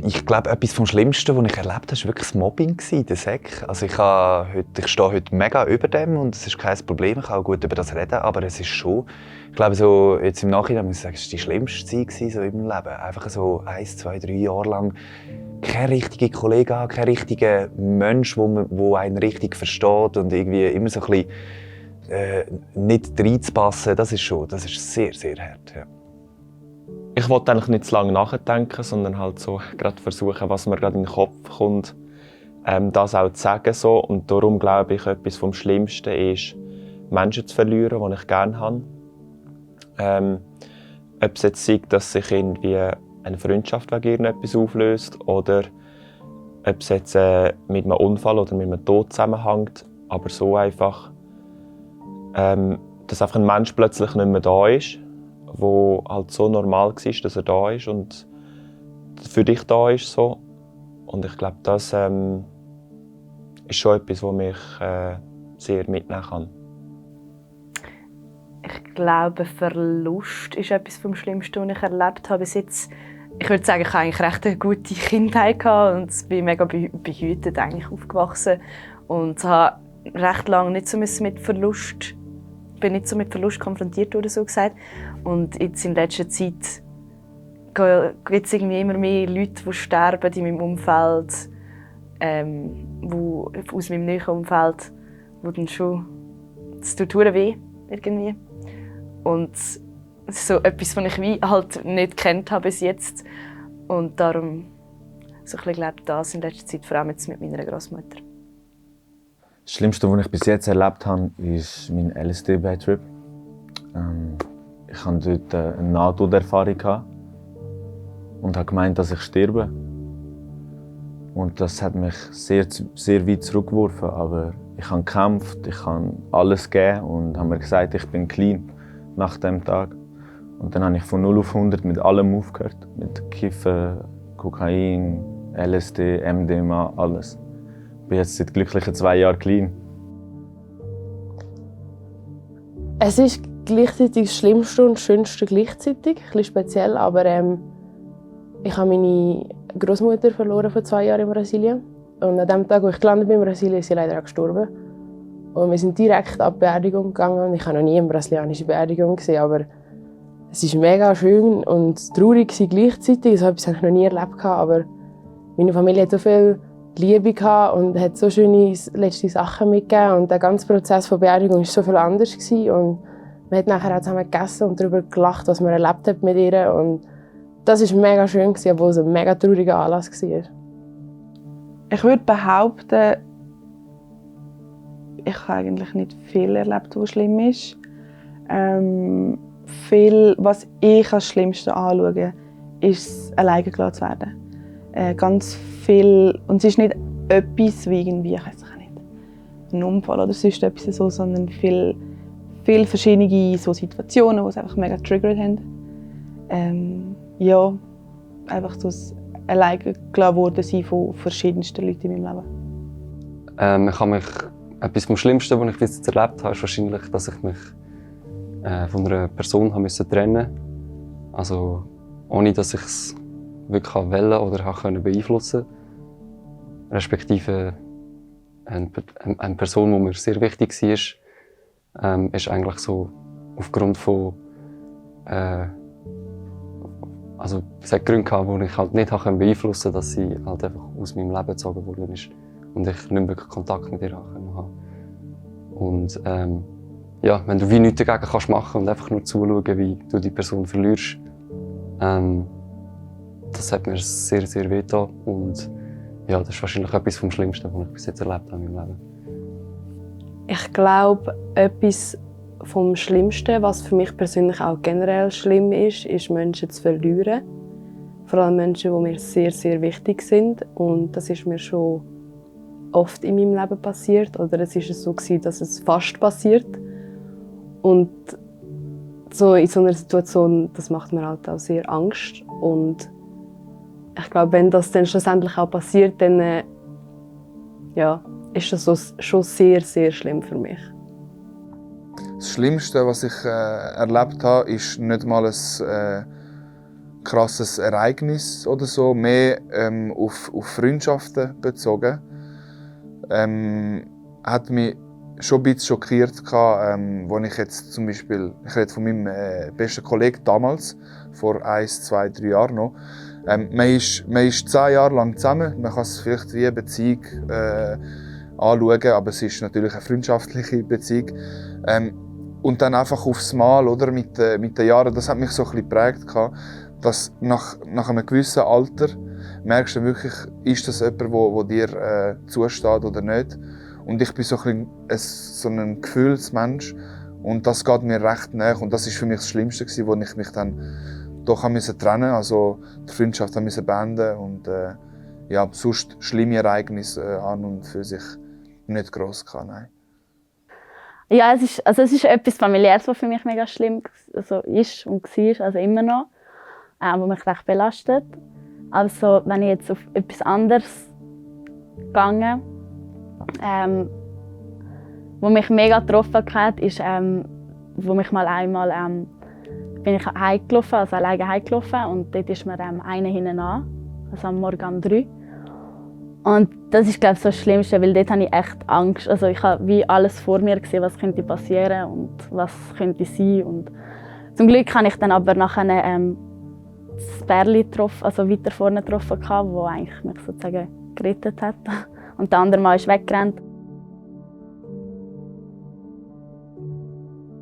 Ich glaube, etwas vom Schlimmsten, was ich erlebt habe, war wirklich das Mobbing in der Sek. Also ich stehe heute mega über dem und es ist kein Problem, ich kann auch gut über das reden, aber es ist schon, ich glaube, so jetzt im Nachhinein muss ich sagen, es war die schlimmste Zeit so in meinem Leben. Einfach so 1, 2, 3 Jahre lang keine richtige Kollegen, kein richtiger Mensch, der einen richtig versteht und irgendwie immer so ein bisschen nicht reinzupassen. Das ist sehr, sehr hart. Ja. Ich wollte eigentlich nicht zu lange nachdenken, sondern halt so gerade versuchen, was mir gerade in den Kopf kommt, das auch zu sagen. So. Und darum glaube ich, etwas vom Schlimmsten ist, Menschen zu verlieren, die ich gerne habe. Ob es jetzt sei, dass sich irgendwie eine Freundschaft wegen irgendetwas auflöst oder ob es jetzt mit einem Unfall oder mit einem Tod zusammenhängt. Aber so einfach, dass einfach ein Mensch plötzlich nicht mehr da ist, wo halt so normal war, dass er da ist und für dich da ist. So. Und ich glaube, das ist schon etwas, was mich sehr mitnehmen kann. Ich glaube, Verlust ist etwas vom Schlimmsten, was ich erlebt habe bis jetzt. Ich würde sagen, ich hatte eigentlich recht eine gute Kindheit und bin mega behütet eigentlich aufgewachsen und habe recht lange nicht so mit Verlust konfrontiert oder so gesagt. Und jetzt in letzter Zeit gibt es irgendwie immer mehr Leute, die sterben in meinem Umfeld, aus meinem näheren Umfeld, wo dann schon das tut weh irgendwie. Und so etwas, was ich halt nicht gekannt habe bis jetzt. Und darum so ein bisschen das in letzter Zeit, vor allem jetzt mit meiner Großmutter. Das Schlimmste, was ich bis jetzt erlebt habe, ist mein LSD-Bad-Trip. Ich hatte dort eine Nahtoderfahrung und habe gemeint, dass ich sterbe. Und das hat mich sehr, sehr weit zurückgeworfen. Aber ich habe gekämpft, ich habe alles gegeben und habe mir gesagt, ich bin clean nach dem Tag. Und dann habe ich von 0 auf 100 mit allem aufgehört. Mit Kiffen, Kokain, LSD, MDMA, alles. Ich bin jetzt seit glücklichen 2 Jahren clean. Es ist gleichzeitig das Schlimmste und das Schönste gleichzeitig. Ein bisschen speziell, aber ich habe meine Großmutter verloren vor 2 Jahren in Brasilien. Und an dem Tag, wo ich gelandet bin in Brasilien, ist sie leider auch gestorben. Und wir sind direkt an die Beerdigung gegangen. Und ich habe noch nie eine brasilianische Beerdigung gesehen, aber es ist mega schön und traurig gleichzeitig. So etwas habe ich noch nie erlebt. Aber meine Familie hat so viel Liebe und hat so schöne letzte Sachen mitgegeben. Und der ganze Prozess der Beerdigung war so viel anders. Und wir haben nachher auch zusammen gegessen und darüber gelacht, was wir erlebt haben mit ihr. Und das war mega schön, obwohl es ein mega trauriger Anlass war. Ich würde behaupten, ich habe eigentlich nicht viel erlebt, was schlimm ist. Viel, was ich als Schlimmste anschaue, ist alleine gelassen zu werden. Ganz viel, und es ist nicht etwas wie irgendwie, ich weiß nicht, ein Unfall oder sonst etwas so, sondern viele verschiedene so Situationen, die es einfach mega getriggert haben. Ja, einfach so das alleine gelassen worden sein von verschiedensten Leuten in meinem Leben. Etwas vom Schlimmsten, was ich bis jetzt erlebt habe, ist wahrscheinlich, dass ich mich von einer Person trennen musste. Also ohne, dass ich es wirklich wollte oder beeinflussen konnte. Respektive eine Person, die mir sehr wichtig war, ist eigentlich so aufgrund von also es hat Gründe gehabt, die ich halt nicht beeinflussen konnte, dass sie halt einfach aus meinem Leben gezogen worden ist und ich nicht mehr wirklich Kontakt mit ihr haben konnte. Und ja, wenn du wie nichts dagegen kannst machen und einfach nur zuschauen, wie du die Person verlierst, das hat mir sehr, sehr wehgetan. Und ja, das ist wahrscheinlich etwas vom Schlimmsten, was ich bis jetzt erlebt habe in meinem Leben. Ich glaube, etwas vom Schlimmsten, was für mich persönlich auch generell schlimm ist Menschen zu verlieren. Vor allem Menschen, die mir sehr, sehr wichtig sind. Und das ist mir schon oft in meinem Leben passiert. Oder es war so, dass es fast passiert. Und so in so einer Situation, das macht mir halt auch sehr Angst. Und ich glaube, wenn das dann schlussendlich auch passiert, dann ja, ist das schon sehr, sehr schlimm für mich. Das Schlimmste, was ich erlebt habe, ist nicht mal ein krasses Ereignis oder so, mehr auf Freundschaften bezogen. Hat mich schon ein bisschen schockiert, als ich jetzt zum Beispiel, ich rede von meinem besten Kollegen damals, vor 1, 2, 3 Jahren noch. Man ist 10 Jahre lang zusammen, man kann es vielleicht wie eine Beziehung anschauen, aber es ist natürlich eine freundschaftliche Beziehung. Und dann einfach aufs Mal, oder, mit den Jahren, das hat mich so ein bisschen geprägt, dass nach einem gewissen Alter merkst du wirklich, ist das jemand, wo dir zusteht oder nicht. Und ich bin so ein Gefühlsmensch und das geht mir recht nahe. Und das war für mich das Schlimmste, wo ich mich dann doch trennen musste. Also die Freundschaft musste beenden und ja, sonst schlimme Ereignisse an und für sich nicht gross gehabt, nein. Ja, es ist etwas Familiäres, was für mich mega schlimm ist und war, also immer noch, was mich recht belastet. Also wenn ich jetzt auf etwas anderes gehe, wo mich mega getroffen hat, ist, wo mich mal einmal bin ich heimgelaufen, also alleine heimgelaufen und dort ist mir einer hinten an, also am Morgen um 3. Und das ist, glaube ich, so das Schlimmste, weil dort hatte ich echt Angst. Also ich habe wie alles vor mir gesehen, was könnte passieren und was könnte sein. Und zum Glück habe ich dann aber nachher das Pärchen getroffen, also weiter vorne getroffen, das eigentlich mich sozusagen gerettet hat. Und der andere Mann ist weggerannt.